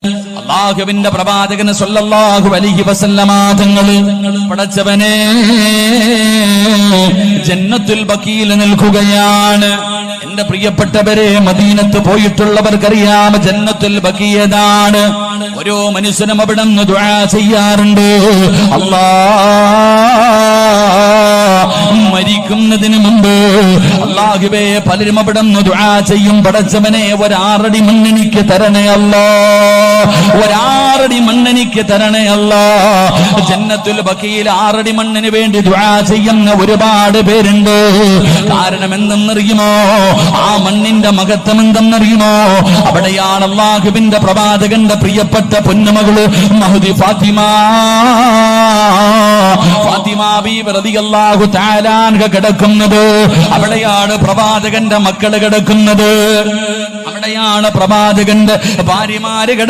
അല്ലാഹുവിന്റെ പ്രവാചകൻ സല്ലല്ലാഹു അലൈഹി വസല്ലമ തങ്ങള് പടച്ചവനെ ജന്നത്തുൽ ബഖീൽ നിൽക്കുകയാണ്. എന്റെ പ്രിയപ്പെട്ടവരെ, മദീനത്ത് പോയിട്ടുള്ളവർക്കറിയാം ജന്നത്തുൽ ബഖീലാണ്. ഓരോ മനുഷ്യനും അവിടെ നിന്ന് ദുആ ചെയ്യാറുണ്ട്. മരിക്കുന്നതിന് മുമ്പ് അല്ലാഹുവേ, പലരും അവിടെ നിന്ന് ദുആ ചെയ്യും, പടച്ചവനെ ഒരാറടി മണ്ണെനിക്ക് തരണേ അല്ലാ, ഒരാറടി മണ്ണെനിക്ക് തരണേ അല്ലാ. ജന്നത്തുൽ ബഖീൽ 6 മണ്ണിന് വേണ്ടി ദുആ ചെയ്യുന്ന ഒരുപാട് പേരുണ്ട്. കാരണം എന്തെന്നറിയുമോ? ആ മണ്ണിന്റെ മഹത്വം എന്തെന്നറിയുമോ? അവിടെയാണ് അല്ലാഹുവിന്റെ പ്രവാചകന്റെ പ്രിയപ്പെട്ട പൊന്നുമകള് മഹ്ദി ഫാത്തിമ ബീവി റളിയല്ലാഹു തആല അൻഹ കിടക്കുന്നത്. അവിടെയാണ് പ്രവാചകന്റെ മക്കള് കിടക്കുന്നത്. അവിടെയാണ് പ്രവാചകന്റെ ഭാര്യമാര് കിടക്കുന്നത്.